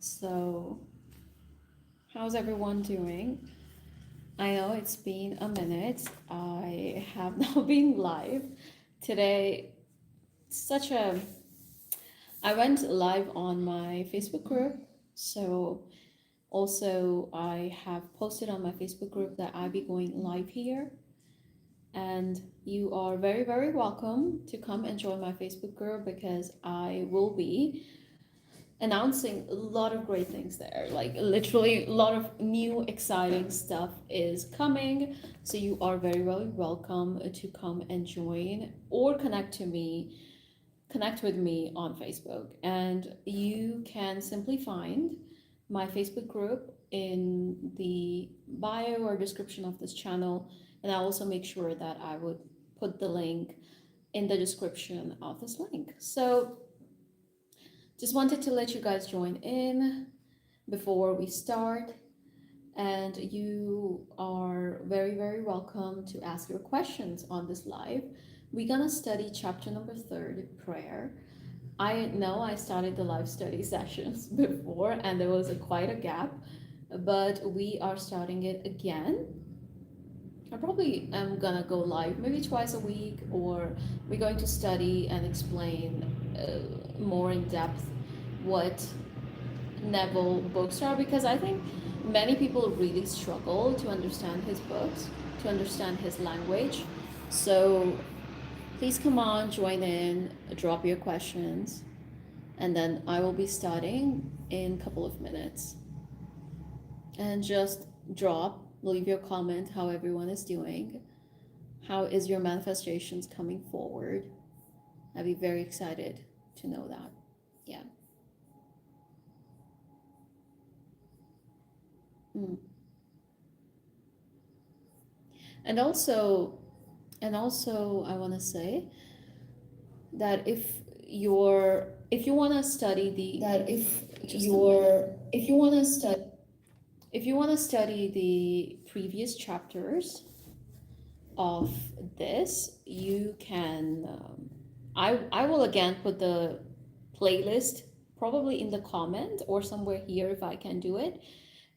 So, how's everyone doing? I know it's been a minute. I have now been live. Today, such a. I went live on my Facebook group. So, also, I have posted on my Facebook group that I'll be going live here. And you are very, very welcome to come and join my Facebook group because I will be announcing a lot of great things there. Like literally a lot of new exciting stuff is coming. So you are very, very welcome to come and join or connect with me on Facebook. And you can simply find my Facebook group in the bio or description of this channel. And I'll also make sure that I would put the link in the description of this link. So just wanted to let you guys join in before we start. And you are very, very welcome to ask your questions on this live. We're gonna study chapter number 3, prayer. I know I started the live study sessions before and there was quite a gap, but we are starting it again. I probably am gonna go live maybe twice a week, or we're going to study and explain more in depth what Neville books are, because I think many people really struggle to understand his books, to understand his language. So please come on, join in, drop your questions, and then I will be starting in a couple of minutes. And just leave your comment how everyone is doing. How is your manifestations coming forward? I'd be very excited to know that. Yeah. Mm. And also, I want to say that if you want to study the previous chapters of this, you can I will again put the playlist probably in the comment or somewhere here if I can do it,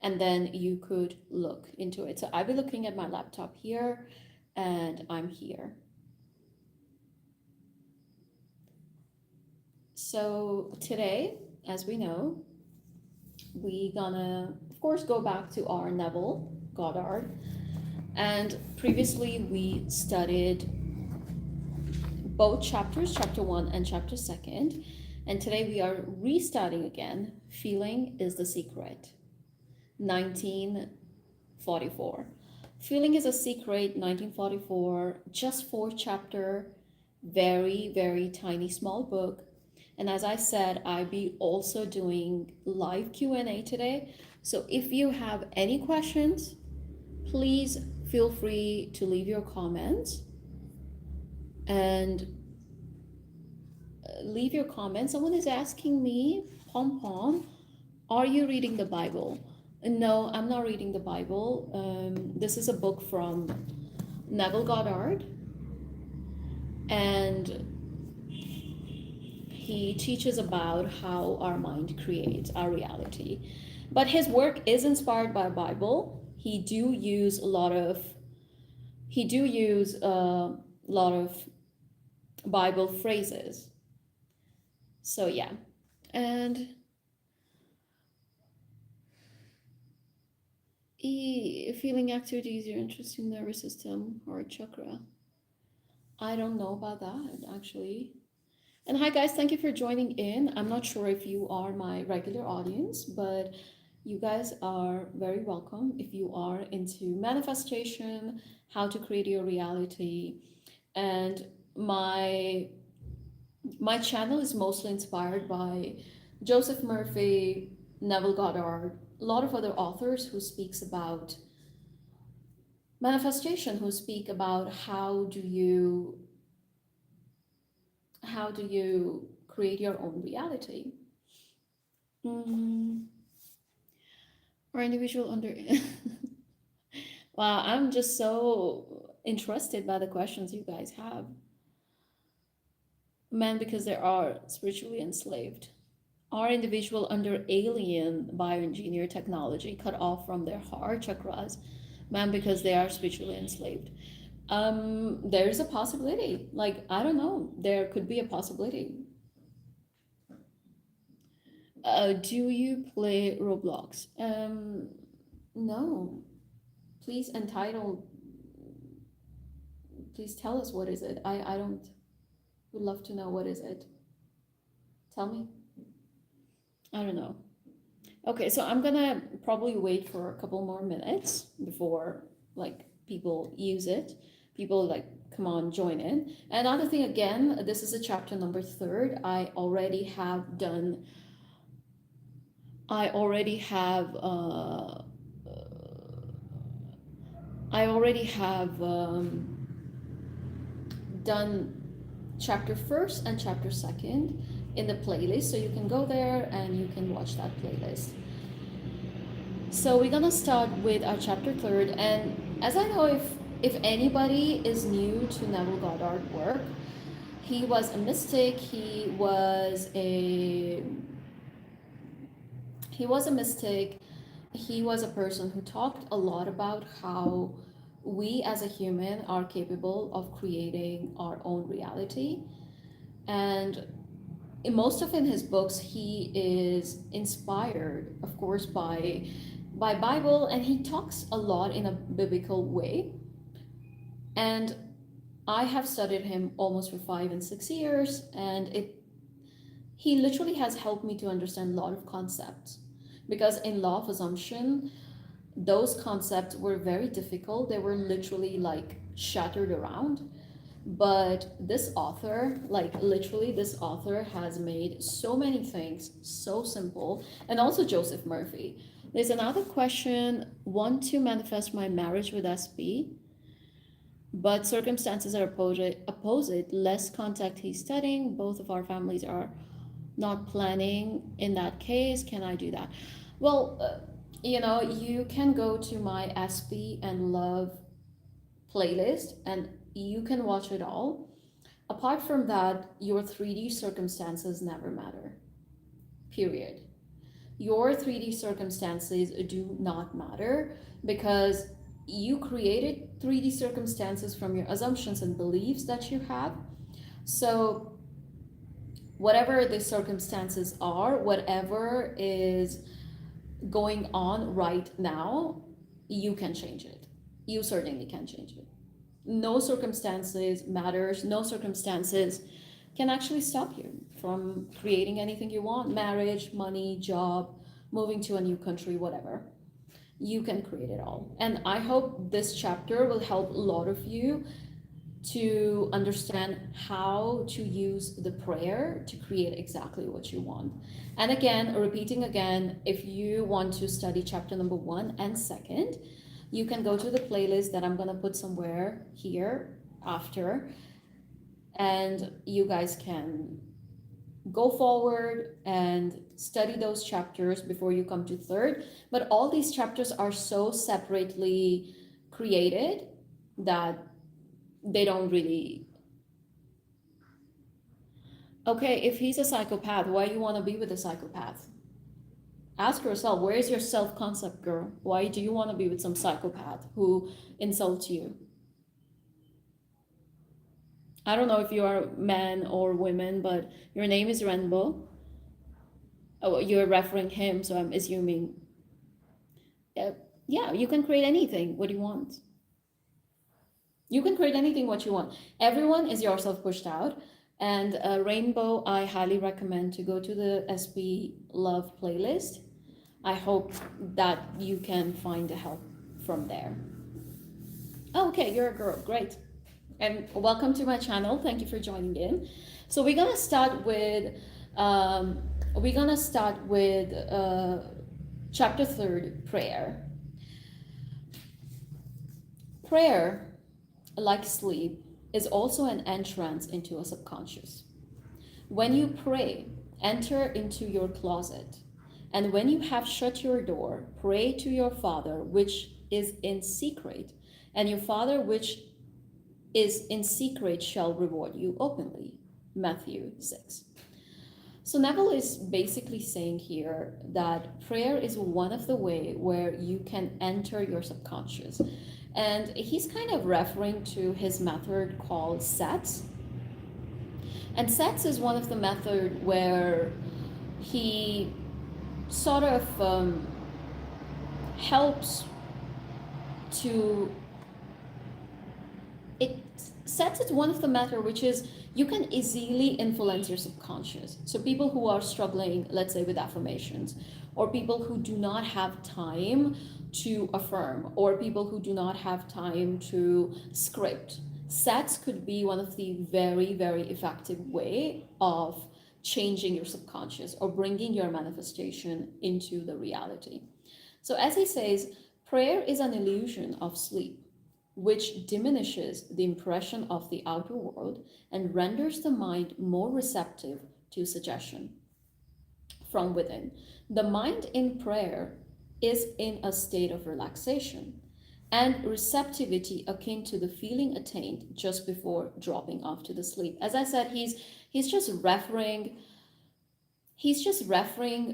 and then you could look into it. So I'll be looking at my laptop here and I'm here. So today, as we know, we gonna of course go back to our Neville Goddard, and previously we studied both chapters, chapter 1 and chapter 2, and today we are restarting again. Feeling is the secret, 1944. Feeling is a Secret, 1944, just 4 chapter, very, very tiny, small book. And as I said, I'll be also doing live Q&A today. So if you have any questions, please feel free to leave your comments. And leave your comments. Someone is asking me, Pom Pom, are you reading the Bible? No, I'm not reading the Bible. This is a book from Neville Goddard, and he teaches about how our mind creates our reality. But his work is inspired by Bible. He do use a lot of Bible phrases. So yeah, and feeling activities, your interesting nervous system, heart chakra. I don't know about that actually. And hi guys, thank you for joining in. I'm not sure if you are my regular audience, but you guys are very welcome if you are into manifestation, how to create your reality. And my channel is mostly inspired by Joseph Murphy, Neville Goddard, a lot of other authors who speaks about manifestation, who speak about how do you create your own reality. Or individual under wow, I'm just so interested by the questions you guys have. Men because they are spiritually enslaved. Are individual under alien bioengineered technology cut off from their heart chakras, man, because they are spiritually enslaved? There's a possibility. Like, I don't know. There could be a possibility. Do you play Roblox? No. Please entitle. Please tell us what is it. I don't. Would love to know what is it. Tell me. I don't know. Okay, so I'm gonna probably wait for a couple more minutes before like people use it. People like come on, join in. Another thing again, this is a chapter number third. I already have I already have done chapter first and chapter second in the playlist, so you can go there and you can watch that playlist. So we're gonna start with our chapter third, and as I know, if anybody is new to Neville Goddard work, he was a mystic. He was a mystic. He was a person who talked a lot about how we as a human are capable of creating our own reality. And in most of in his books, he is inspired, of course, by Bible, and he talks a lot in a biblical way. And I have studied him almost for 5 and 6 years, and he literally has helped me to understand a lot of concepts. Because in law of assumption, those concepts were very difficult. They were literally like shattered around. But this author, like literally, this author has made so many things so simple. And also Joseph Murphy. There's another question. Want to manifest my marriage with SB, but circumstances are opposite. Less contact he's studying. Both of our families are not planning in that case. Can I do that? Well, you can go to my SB and Love playlist and you can watch it all. Apart from that, your 3D circumstances never matter. Period. Your 3D circumstances do not matter because you created 3D circumstances from your assumptions and beliefs that you have. So whatever the circumstances are, whatever is going on right now, you can change it. You certainly can change it. No circumstances matters. No circumstances can actually stop you from creating anything you want. Marriage, money, job, moving to a new country, whatever. You can create it all. And I hope this chapter will help a lot of you to understand how to use the prayer to create exactly what you want. And again, repeating again, if you want to study chapter number 1 and 2nd, you can go to the playlist that I'm gonna put somewhere here after, and you guys can go forward and study those chapters before you come to 3rd. But all these chapters are so separately created that they don't really. Okay, if he's a psychopath, why do you want to be with a psychopath? Ask yourself, where is your self-concept, girl? Why do you want to be with some psychopath who insults you? I don't know if you are man or women, but your name is Rainbow. Oh, you're referring him, so I'm assuming. Yeah, you can create anything. What do you want? You can create anything what you want. Everyone is yourself pushed out. And Rainbow, I highly recommend to go to the SB Love playlist. I hope that you can find the help from there. Oh, okay, you're a girl. Great. And welcome to my channel. Thank you for joining in. So we're gonna start with chapter 3rd, prayer. Prayer, like sleep, is also an entrance into a subconscious. When you pray, enter into your closet, and when you have shut your door, pray to your Father which is in secret, and your Father which is in secret shall reward you openly. Matthew 6. So Neville is basically saying here that prayer is one of the way where you can enter your subconscious. And he's kind of referring to his method called SETS. And SETS is one of the method where he sort of helps to it sets it one of the matter which is you can easily influence your subconscious. So people who are struggling, let's say, with affirmations, or people who do not have time to affirm, or people who do not have time to script, sets could be one of the very, very effective way of changing your subconscious or bringing your manifestation into the reality. So as he says, prayer is an illusion of sleep which diminishes the impression of the outer world and renders the mind more receptive to suggestion from within. The mind in prayer is in a state of relaxation and receptivity akin to the feeling attained just before dropping off to the sleep. As I said, he's just referring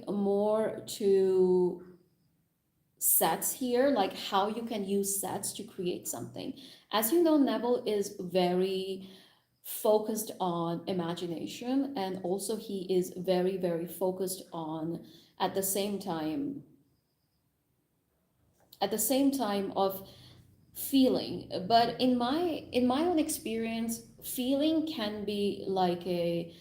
more to sets here, like how you can use sets to create something. As you know, Neville is very focused on imagination, and also he is very, very focused on at the same time of feeling. But in my own experience, feeling can be like a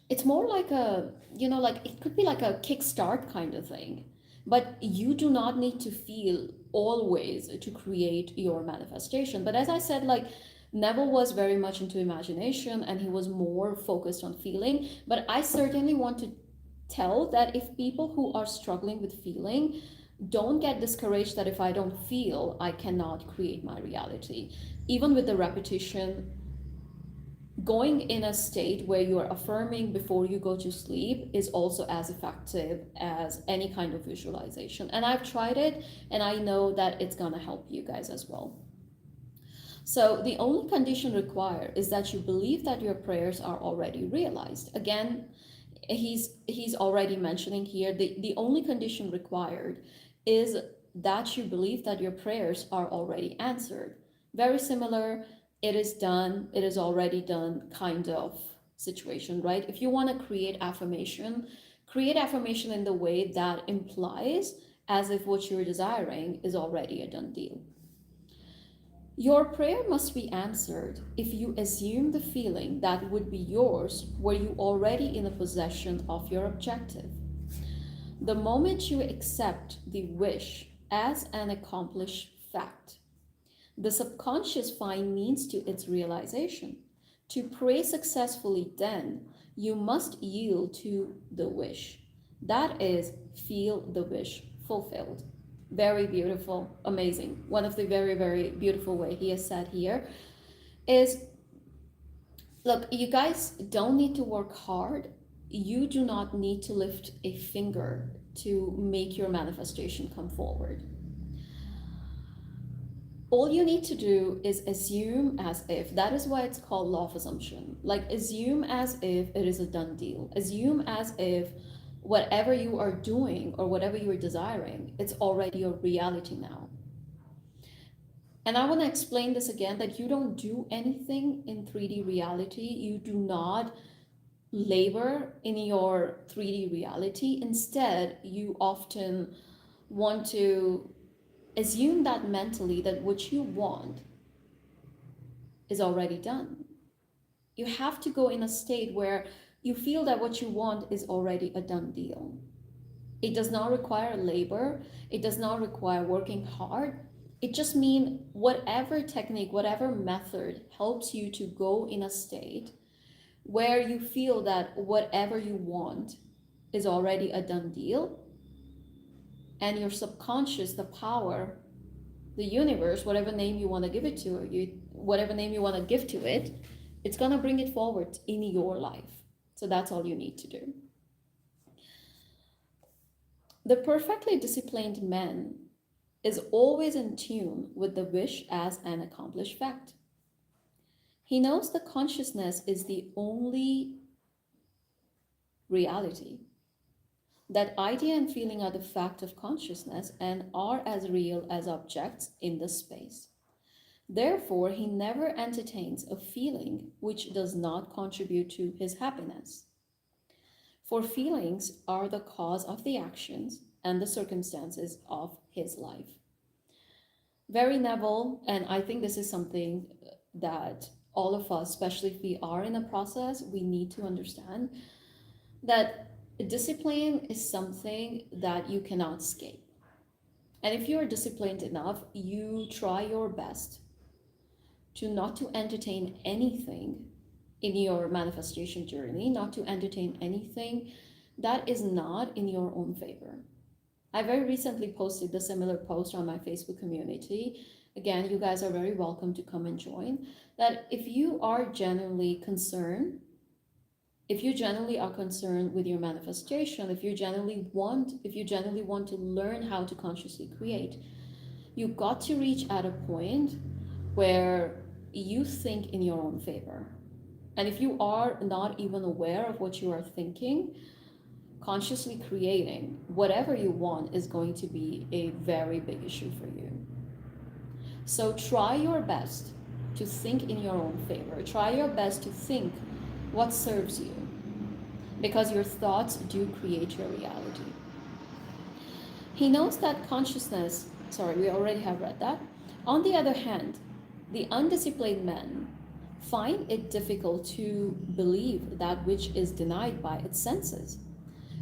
it's more like a like it could be like a kickstart kind of thing, but you do not need to feel always to create your manifestation. But as I said, like Neville was very much into imagination and he was more focused on feeling. But I certainly want to tell that if people who are struggling with feeling, don't get discouraged that if I don't feel, I cannot create my reality. Even with the repetition, going in a state where you are affirming before you go to sleep is also as effective as any kind of visualization. And I've tried it and I know that it's going to help you guys as well. So the only condition required is that you believe that your prayers are already realized. Again, he's already mentioning here the only condition required is that you believe that your prayers are already answered. Very similar, it is done, it is already done kind of situation, right? If you want to create affirmation in the way that implies as if what you're desiring is already a done deal. Your prayer must be answered if you assume the feeling that would be yours were you already in the possession of your objective. The moment you accept the wish as an accomplished fact, the subconscious finds means to its realization. To pray successfully, then, you must yield to the wish. That is, feel the wish fulfilled. Very beautiful, amazing. One of the very, very beautiful way he has said here is, look, you guys don't need to work hard. You do not need to lift a finger to make your manifestation come forward. All you need to do is assume as if, that is why it's called law of assumption. Like assume as if it is a done deal. Assume as if whatever you are doing or whatever you are desiring, it's already your reality now. And I want to explain this again, that you don't do anything in 3D reality. You do not labor in your 3D reality. Instead, you often want to assume that mentally that what you want is already done. You have to go in a state where you feel that what you want is already a done deal. It does not require labor. It does not require working hard. It just means whatever technique, whatever method helps you to go in a state where you feel that whatever you want is already a done deal, and your subconscious, the power, the universe, whatever name you want to give it to, or whatever name you want to give to it, it's going to bring it forward in your life. So that's all you need to do. The perfectly disciplined man is always in tune with the wish as an accomplished fact. He knows the consciousness is the only reality. That idea and feeling are the fact of consciousness and are as real as objects in the space. Therefore, he never entertains a feeling which does not contribute to his happiness. For feelings are the cause of the actions and the circumstances of his life. Very Neville, and I think this is something that all of us, especially if we are in a process, we need to understand that discipline is something that you cannot escape. And if you are disciplined enough, you try your best to not to entertain anything in your manifestation journey, not to entertain anything that is not in your own favor. I very recently posted a similar post on my Facebook community. Again, you guys are very welcome to come and join. That if you are genuinely concerned, if you genuinely are concerned with your manifestation, if you genuinely want to learn how to consciously create, you've got to reach at a point where you think in your own favor. And if you are not even aware of what you are thinking, consciously creating whatever you want is going to be a very big issue for you. So try your best to think in your own favor. Try your best to think what serves you, because your thoughts do create your reality. He knows that consciousness, we already have read that. On the other hand, the undisciplined men find it difficult to believe that which is denied by its senses,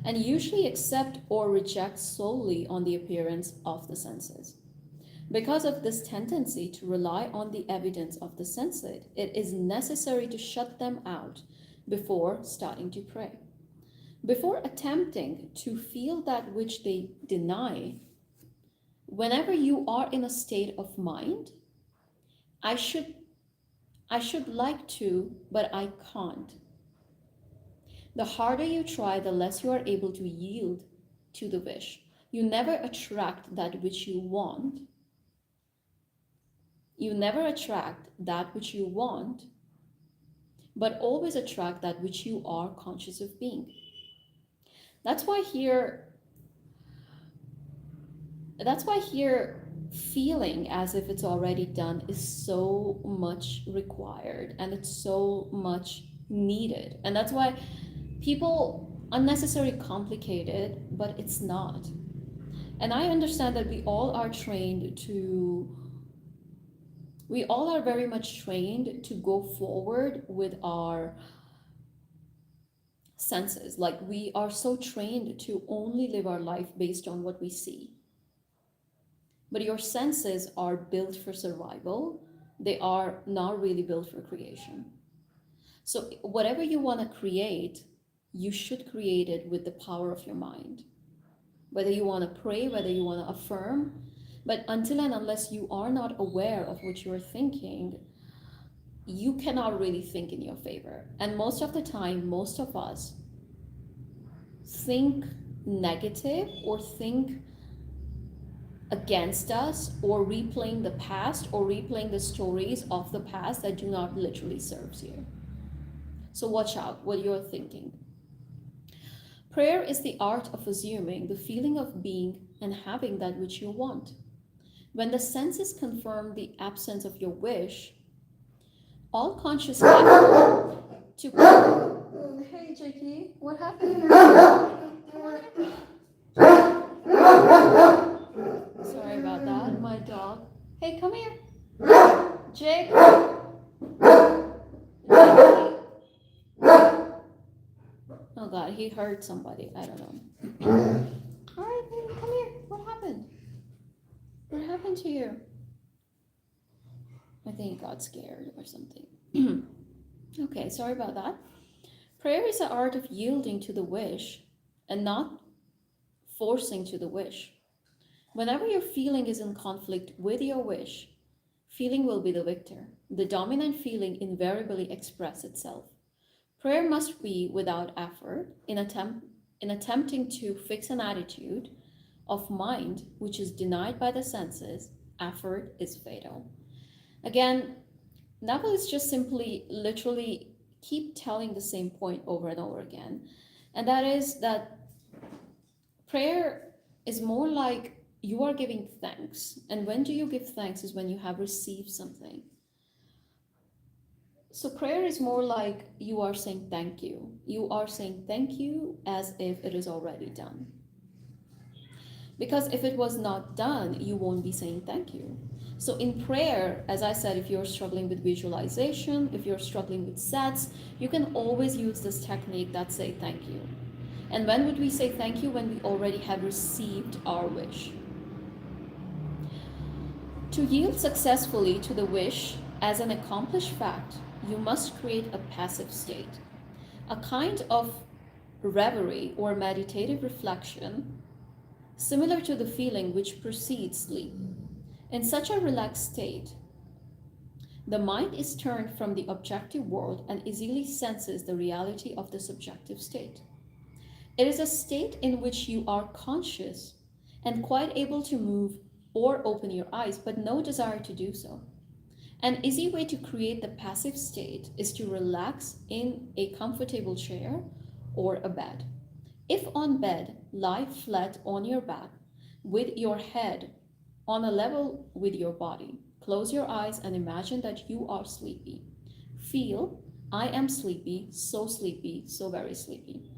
and usually accept or reject solely on the appearance of the senses. Because of this tendency to rely on the evidence of the senses, it is necessary to shut them out before starting to pray. Before attempting to feel that which they deny, whenever you are in a state of mind, I should like to, but I can't. The harder you try, the less you are able to yield to the wish. You never attract that which you want. You never attract that which you want, but always attract that which you are conscious of being. That's why here feeling as if it's already done is so much required, and it's so much needed. And that's why people unnecessarily complicate it, but it's not. And I understand that we all are very much trained to go forward with our senses. Like, we are so trained to only live our life based on what we see. But your senses are built for survival. They are not really built for creation. So whatever you want to create, you should create it with the power of your mind. Whether you want to pray, whether you want to affirm, but until and unless you are not aware of what you're thinking, you cannot really think in your favor. And most of the time, most of us think negative or think against us, or replaying the past, or replaying the stories of the past that do not literally serve you. So watch out what you're thinking. Prayer is the art of assuming the feeling of being and having that which you want. When the senses confirm the absence of your wish, all conscious effort to... Hey, Jakey, what happened? Sorry about that, my dog. Hey, come here. Jake. Oh God, he hurt somebody. I don't know. All right, baby, come here. What happened? What happened to you? I think he got scared or something. Okay, sorry about that. Prayer is the art of yielding to the wish and not forcing to the wish. Whenever your feeling is in conflict with your wish, feeling will be the victor. The dominant feeling invariably expresses itself. Prayer must be without effort. In attempting to fix an attitude of mind which is denied by the senses, effort is fatal. Again, Neville is just simply literally keep telling the same point over and over again. And that is that prayer is more like you are giving thanks. And when do you give thanks is when you have received something. So prayer is more like you are saying thank you. You are saying thank you as if it is already done. Because if it was not done, you won't be saying thank you. So in prayer, as I said, if you're struggling with visualization, if you're struggling with sets, you can always use this technique that say thank you. And when would we say thank you? When we already have received our wish. To yield successfully to the wish as an accomplished fact, you must create a passive state, a kind of reverie or meditative reflection similar to the feeling which precedes sleep. In such a relaxed state, the mind is turned from the objective world and easily senses the reality of the subjective state. It is a state in which you are conscious and quite able to move or open your eyes, but no desire to do so. An easy way to create the passive state is to relax in a comfortable chair or a bed. If on bed, lie flat on your back with your head on a level with your body. Close your eyes and imagine that you are sleepy. Feel, I am sleepy, so very sleepy.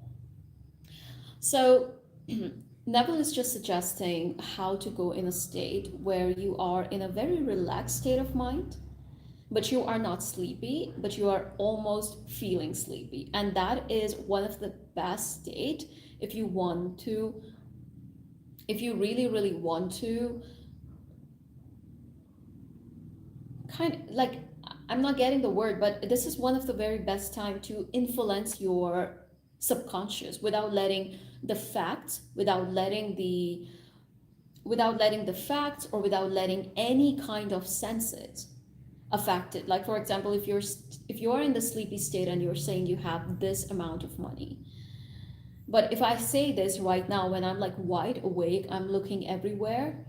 So, Neville is just suggesting how to go in a state where you are in a very relaxed state of mind, but you are not sleepy, but you are almost feeling sleepy. And that is one of the best state if you want to, if you really, really want to kind of like, I'm not getting the word, but this is one of the very best time to influence your subconscious without letting the facts, without letting the facts or without letting any kind of senses affect it. Like for example, if you're in the sleepy state and you're saying you have this amount of money, but if I say this right now when I'm like wide awake, I'm looking everywhere,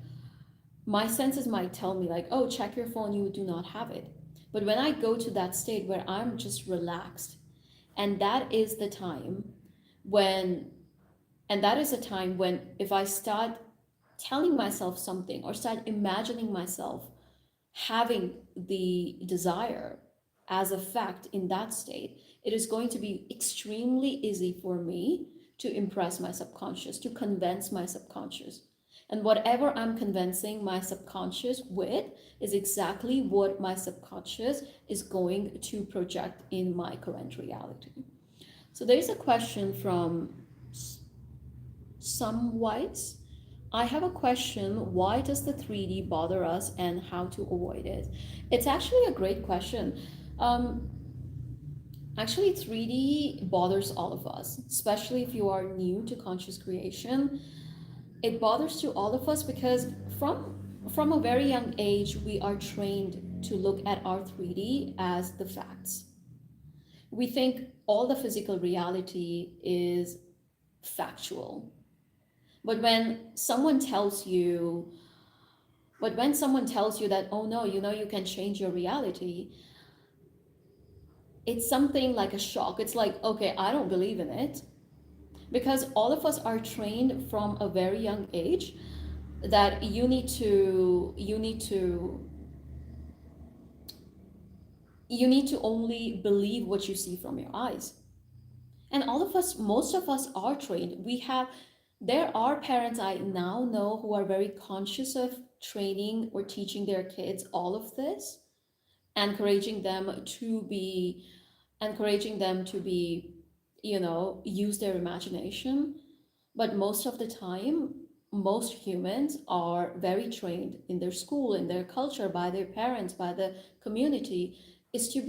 my senses might tell me like, oh, check your phone, you do not have it. But when I go to that state where I'm just relaxed, and that is the time when if I start telling myself something or start imagining myself having the desire as a fact in that state, it is going to be extremely easy for me to impress my subconscious, to convince my subconscious. And whatever I'm convincing my subconscious with is exactly what my subconscious is going to project in my current reality. So there's a question from some whites. I have a question. Why does the 3D bother us and how to avoid it? It's actually a great question. Actually, 3D bothers all of us, especially if you are new to conscious creation. It bothers to all of us because from a very young age, we are trained to look at our 3D as the facts. We think all the physical reality is factual. But when someone tells you that, oh no, you can change your reality, it's something like a shock. It's like, okay, I don't believe in it. Because all of us are trained from a very young age that you need to only believe what you see from your eyes. And all of us, most of us are trained. There are parents I now know who are very conscious of training or teaching their kids all of this, encouraging them to be, use their imagination. But most of the time, most humans are very trained in their school, in their culture, by their parents, by the community, is to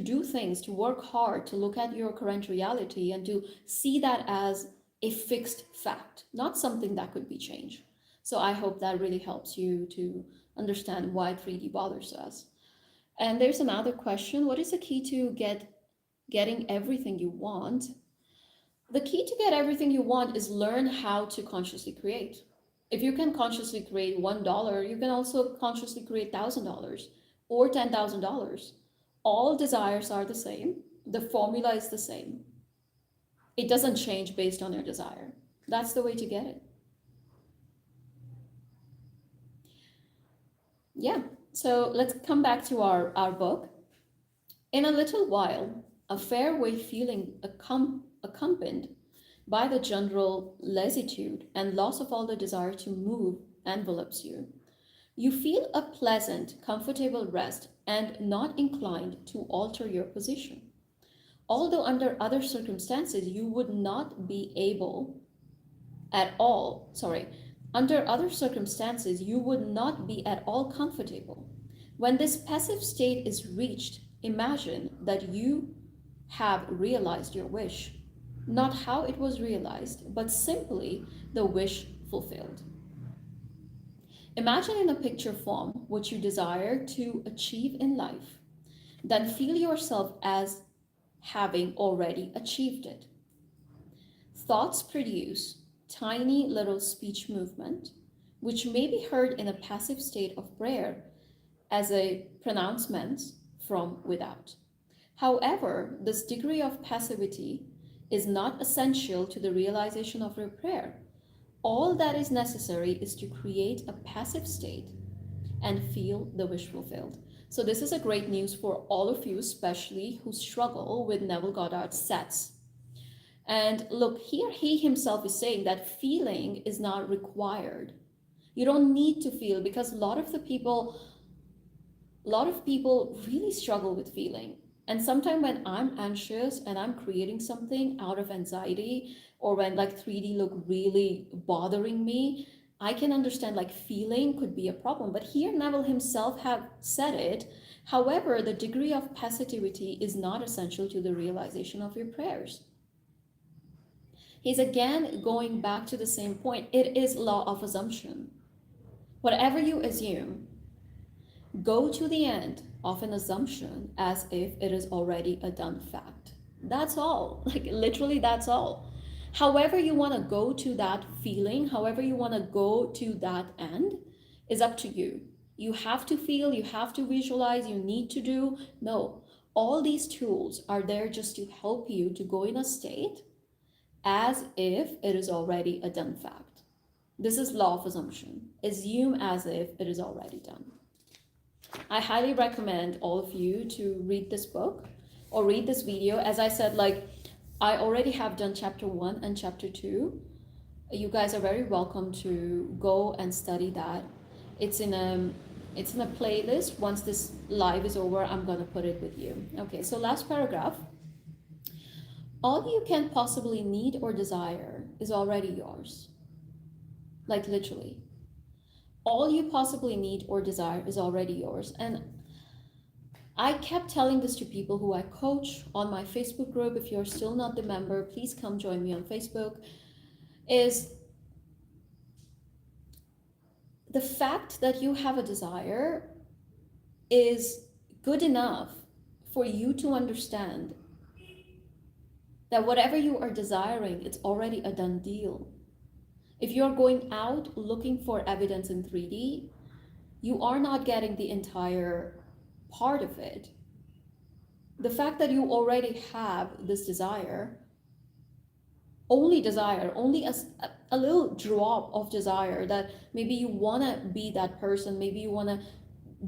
do things, to work hard, to look at your current reality and to see that as a fixed fact, not something that could be changed. So I hope that really helps you to understand why 3D bothers us. And there's another question. What is the key to getting everything you want? The key to get everything you want is learn how to consciously create. If you can consciously create $1, you can also consciously create $1,000 or $10,000. All desires are the same. The formula is the same. It doesn't change based on your desire. That's the way to get it. Yeah. So let's come back to our book. In a little while, a fairway feeling accompanied by the general lassitude and loss of all the desire to move envelops you. You feel a pleasant, comfortable rest and not inclined to alter your position. Although under other circumstances you would not be able at all, sorry, under other circumstances you would not be at all comfortable. When this passive state is reached, imagine that you have realized your wish. Not how it was realized, but simply the wish fulfilled. Imagine in a picture form what you desire to achieve in life. Then feel yourself as having already achieved it. Thoughts produce tiny little speech movement, which may be heard in a passive state of prayer as a pronouncement from without. However, this degree of passivity is not essential to the realization of your prayer. All that is necessary is to create a passive state and feel the wish fulfilled. So this is a great news for all of you, especially who struggle with Neville Goddard's sets. And look, here he himself is saying that feeling is not required. You don't need to feel, because a lot of people really struggle with feeling. And sometimes when I'm anxious and I'm creating something out of anxiety, or when like 3D look really bothering me, I can understand like feeling could be a problem. But here Neville himself have said it. However, the degree of passivity is not essential to the realization of your prayers. He's again going back to the same point. It is law of assumption. Whatever you assume, go to the end of an assumption as if it is already a done fact. That's all. Like literally that's all. However you want to go to that feeling, however you want to go to that end is up to you. You have to feel, you have to visualize, you need to do. No, all these tools are there just to help you to go in a state as if it is already a done fact. This is law of assumption. Assume as if it is already done. I highly recommend all of you to read this book or read this video. As I said, like I already have done chapter 1 and chapter 2. You guys are very welcome to go and study that. It's in a playlist. Once this live is over, I'm gonna put it with you. Okay, so last paragraph. All you can possibly need or desire is already yours. Like literally. All you possibly need or desire is already yours. And I kept telling this to people who I coach on my Facebook group. If you're still not the member, please come join me on Facebook. Is the fact that you have a desire is good enough for you to understand that whatever you are desiring, it's already a done deal. If you're going out looking for evidence in 3D, you are not getting the entire part of it. The fact that you already have this desire, only a little drop of desire, that maybe you want to be that person, maybe you want to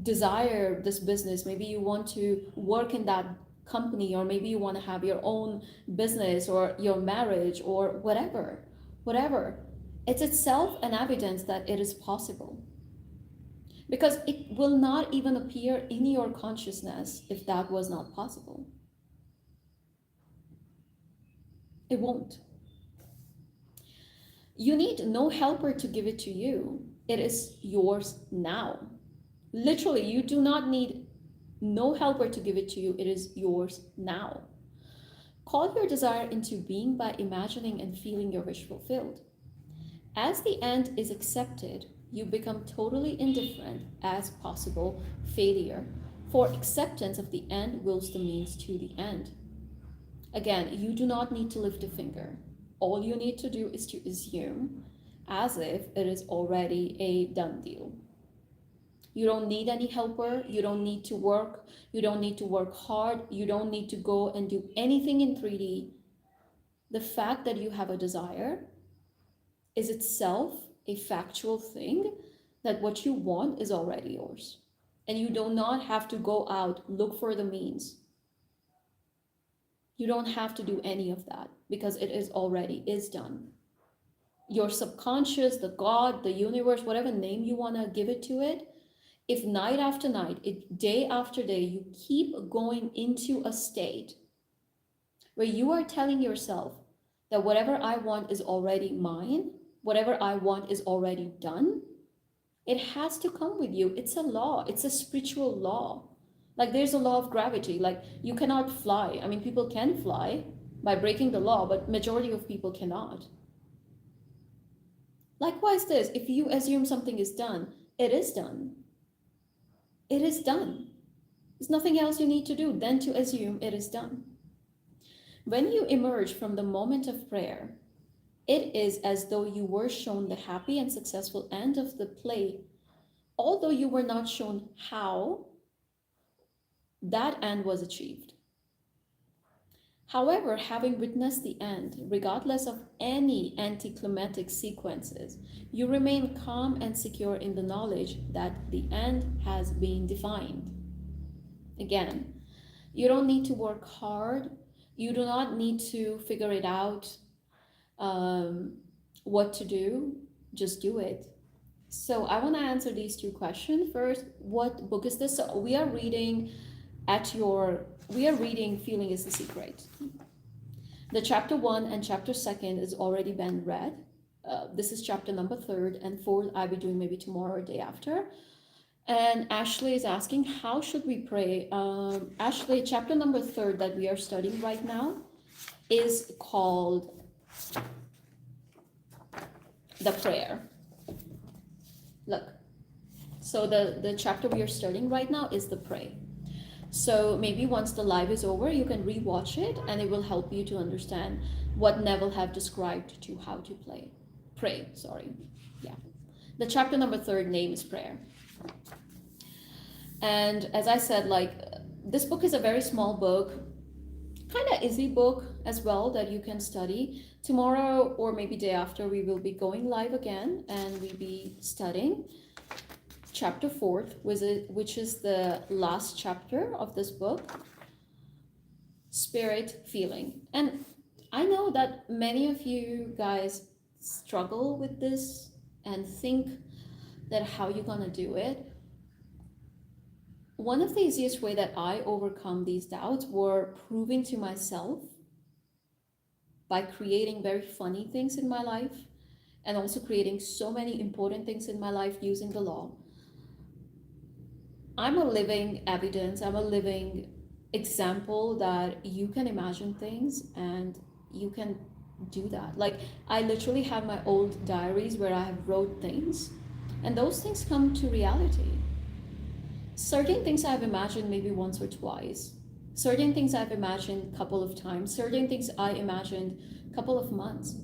desire this business, maybe you want to work in that company, or maybe you want to have your own business or your marriage or whatever. It's itself an evidence that it is possible, because it will not even appear in your consciousness if that was not possible. It won't. You need no helper to give it to you. It is yours now. Literally, you do not need no helper to give it to you. It is yours now. Call your desire into being by imagining and feeling your wish fulfilled. As the end is accepted, you become totally indifferent as possible failure, for acceptance of the end wills the means to the end. Again, you do not need to lift a finger. All you need to do is to assume as if it is already a done deal. You don't need any helper. You don't need to work. You don't need to work hard. You don't need to go and do anything in 3D. The fact that you have a desire is itself a factual thing, that what you want is already yours. And you do not have to go out, look for the means. You don't have to do any of that because it is done. Your subconscious, the God, the universe, whatever name you want to give it to it, if night after night, day after day, you keep going into a state where you are telling yourself that whatever I want is already mine, whatever I want is already done, it has to come with you. It's a law, it's a spiritual law. Like there's a law of gravity. Like you cannot fly. I mean, people can fly by breaking the law, but majority of people cannot. Likewise, this, if you assume something is done, it is done. It is done. There's nothing else you need to do than to assume it is done. When you emerge from the moment of prayer, it is as though you were shown the happy and successful end of the play, although you were not shown how that end was achieved. However, having witnessed the end, regardless of any anticlimactic sequences, you remain calm and secure in the knowledge that the end has been defined. Again, you don't need to work hard. You do not need to figure it out, what to do. Just do it. So I want to answer these two questions. First, what book is this? So we are reading Feeling is the Secret. The chapter 1 and chapter 2 is already been read. This is chapter number 3 and 4. I'll be doing maybe tomorrow or day after. And Ashley is asking, how should we pray? Ashley, chapter number 3 that we are studying right now is called the prayer. Look, so the chapter we are studying right now is the pray. So maybe once the live is over, you can rewatch it and it will help you to understand what Neville have described to how to pray. Yeah. The chapter number 3 name is prayer. And as I said, like this book is a very small book, kind of easy book as well that you can study. Tomorrow or maybe day after, we will be going live again and we'll be studying chapter 4, which is the last chapter of this book, Spirit Feeling. And I know that many of you guys struggle with this and think that how you're gonna do it. One of the easiest way that I overcome these doubts were proving to myself by creating very funny things in my life and also creating so many important things in my life using the law. I'm a living evidence, I'm a living example that you can imagine things and you can do that. Like I literally have my old diaries where I have wrote things and those things come to reality. Certain things I've imagined maybe once or twice. Certain things I've imagined a couple of times. Certain things I imagined a couple of months.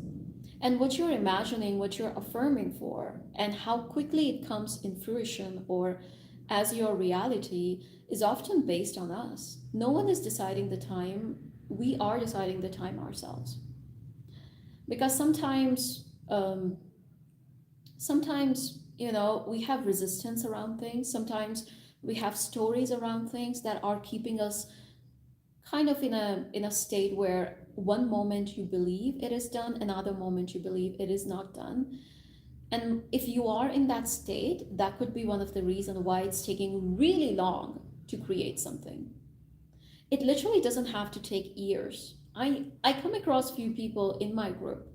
And what you're imagining, what you're affirming for, and how quickly it comes in fruition or as your reality is often based on us. No one is deciding the time. We are deciding the time ourselves. Because sometimes, we have resistance around things. Sometimes we have stories around things that are keeping us kind of in a state where one moment you believe it is done, another moment you believe it is not done. And if you are in that state, that could be one of the reasons why it's taking really long to create something. It literally doesn't have to take years. I come across a few people in my group,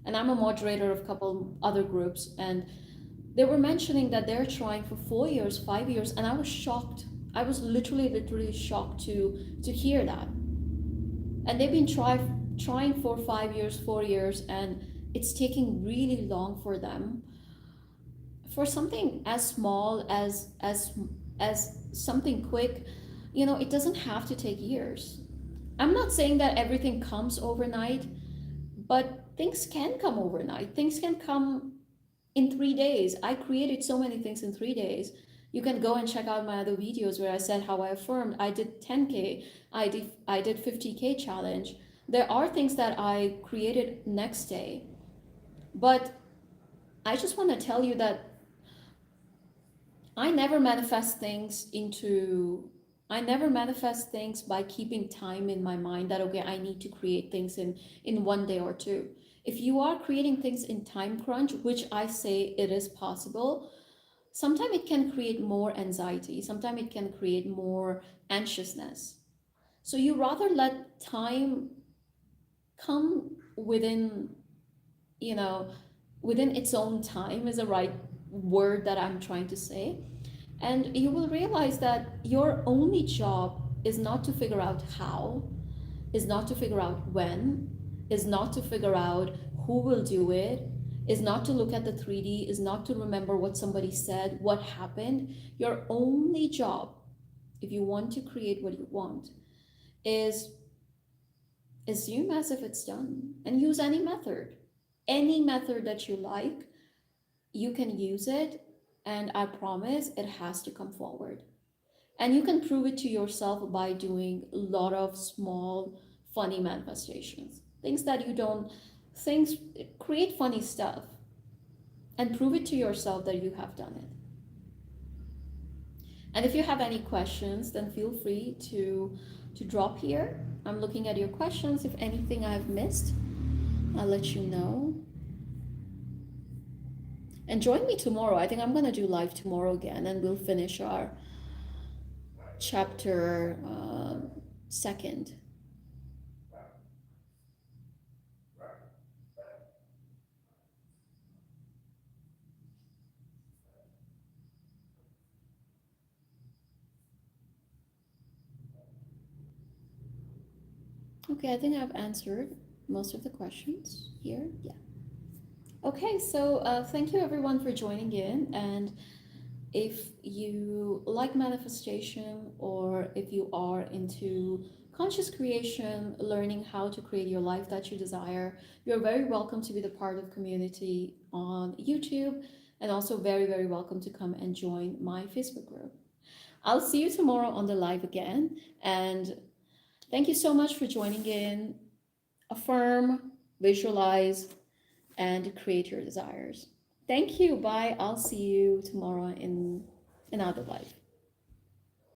and I'm a moderator of a couple other groups, and they were mentioning that they're trying for 4 years, 5 years, and I was shocked. I was literally shocked to hear that. And they've been trying for 5 years, 4 years, and it's taking really long for them. For something as small as something quick, it doesn't have to take years. I'm not saying that everything comes overnight, but things can come overnight. Things can come in 3 days. I created so many things in 3 days. You can go and check out my other videos where I said how I affirmed. I did 10K. I did 50K challenge. There are things that I created next day, but I just want to tell you that I never manifest things into I never manifest things by keeping time in my mind that okay, I need to create things in one day or two. If you are creating things in time crunch, which I say it is possible, sometimes it can create more anxiety, sometimes it can create more anxiousness. So you rather let time come within, you know, within its own time is the right word that I'm trying to say. And you will realize that your only job is not to figure out how, is not to figure out when, is not to figure out who will do it, is not to look at the 3D, is not to remember what somebody said, what happened. Your only job, if you want to create what you want, is assume as if it's done and use any method. Any method that you like, you can use it, and I promise it has to come forward. And you can prove it to yourself by doing a lot of small, funny manifestations. Things that you don't, things, create funny stuff and prove it to yourself that you have done it. And if you have any questions, then feel free to drop here. I'm looking at your questions. If anything I've missed, I'll let you know. And join me tomorrow. I think I'm going to do live tomorrow again, and we'll finish our chapter second. Okay, I think I've answered most of the questions here. Yeah. Okay, so thank you everyone for joining in. And if you like manifestation, or if you are into conscious creation, learning how to create your life that you desire, you're very welcome to be the part of community on YouTube, and also very, very welcome to come and join my Facebook group. I'll see you tomorrow on the live again. And thank you so much for joining in. Affirm, visualize, and create your desires. Thank you. Bye. I'll see you tomorrow in another live.